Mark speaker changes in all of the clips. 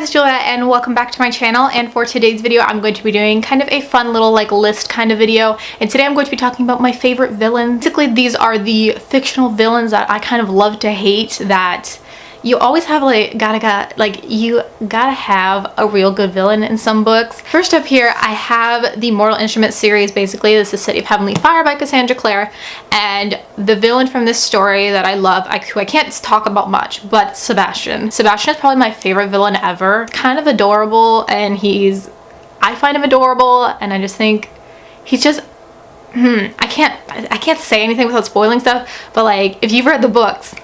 Speaker 1: guys, it's Julia and welcome back to my channel. And for today's video I'm going to be doing kind of a fun little like list kind of video, and today I'm going to be talking about my favorite villains. Basically these are the fictional villains that I kind of love to hate, that you always have you gotta have a real good villain in some books. First up here I have the Mortal Instruments series. Basically this is City of Heavenly Fire by Cassandra Clare, and the villain from this story that I love, who I can't talk about much, but Sebastian. Sebastian is probably my favorite villain ever. Kind of adorable, and I find him adorable, and I just think he's just I can't say anything without spoiling stuff, but like if you've read the books,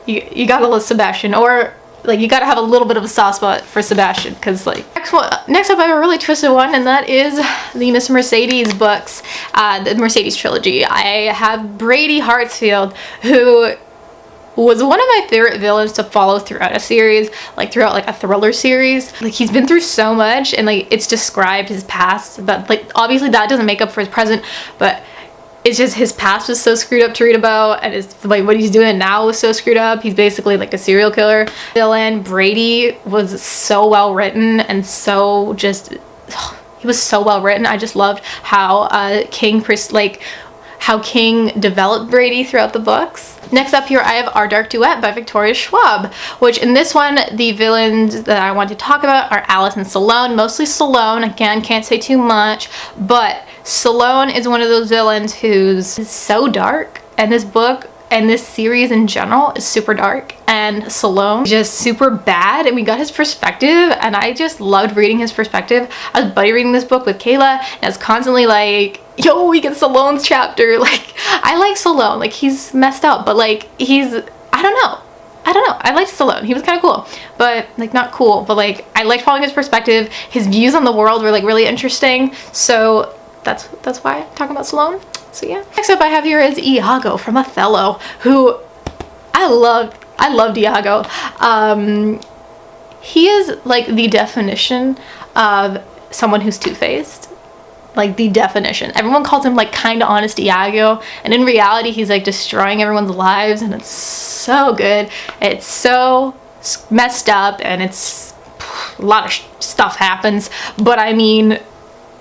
Speaker 1: you gotta love Sebastian, or like you gotta have a little bit of a soft spot for Sebastian, because like next up I have a really twisted one, and that is the Miss Mercedes books, the Mercedes trilogy. I have Brady Hartsfield, who was one of my favorite villains to follow throughout a series, like throughout like a thriller series. Like he's been through so much, and like it's described his past, but like obviously that doesn't make up for his present, but it's just his past was so screwed up to read about, and it's like what he's doing now was so screwed up. He's basically like a serial killer villain. Brady was so well written, and so just he was so well written. I just loved how King developed Brady throughout the books. Next up here I have Our Dark Duet by Victoria Schwab, which in this one the villains that I want to talk about are Alice and Salome. Mostly Salome, again can't say too much, but Salome is one of those villains who's so dark, and this book and this series in general is super dark, and Salome is just super bad, and we got his perspective, and I just loved reading his perspective. I was buddy reading this book with Kayla, and I was constantly like, yo, we get Salome's chapter. Like I like Salome, like he's messed up, but like I don't know, I liked Salome. He was kind of cool, but like not cool, but like I liked following his perspective. His views on the world were like really interesting, so that's why I'm talking about Salome. So yeah. Next up I have here is Iago from Othello, who I loved Iago. He is like the definition of someone who's two-faced. Like the definition. Everyone calls him like kind of honest Iago, and in reality he's like destroying everyone's lives, and it's so good. It's so messed up, and it's a lot of stuff happens, but I mean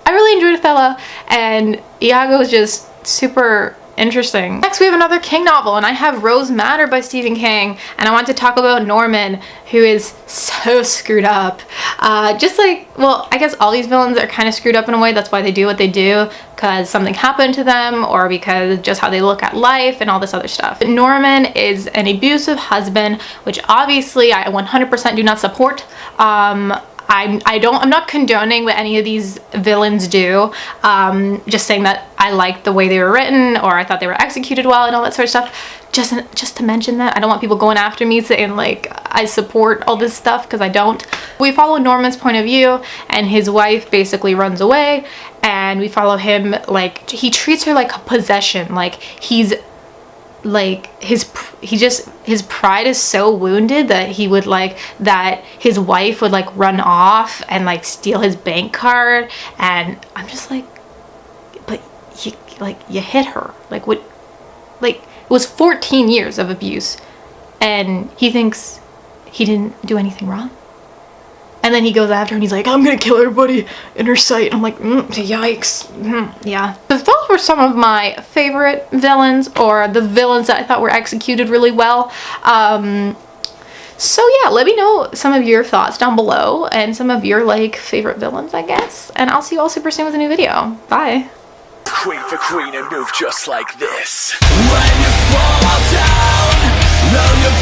Speaker 1: I really enjoyed Othello, and Iago is just super interesting. Next we have another King novel, and I have Rose Madder by Stephen King, and I want to talk about Norman, who is so screwed up. Just like, well, I guess all these villains are kind of screwed up in a way. That's why they do what they do, because something happened to them, or because just how they look at life and all this other stuff. But Norman is an abusive husband, which obviously I 100% do not support. I'm not condoning what any of these villains do. Just saying that I liked the way they were written, or I thought they were executed well and all that sort of stuff. Just to mention that. I don't want people going after me saying like I support all this stuff, because I don't. We follow Norman's point of view, and his wife basically runs away, and we follow him like he treats her like a possession. Like he's like his pride is so wounded that he would like that his wife would like run off and like steal his bank card, and I'm just like, but you hit her, like what, like it was 14 years of abuse, and he thinks he didn't do anything wrong. And then he goes after her and he's like, I'm gonna kill everybody in her sight. And I'm like, yikes. Yeah. But those were some of my favorite villains, or the villains that I thought were executed really well. So yeah, let me know some of your thoughts down below, and some of your like favorite villains, I guess. And I'll see you all super soon with a new video. Bye.
Speaker 2: Queen for queen and move just like this. When you fall down, know your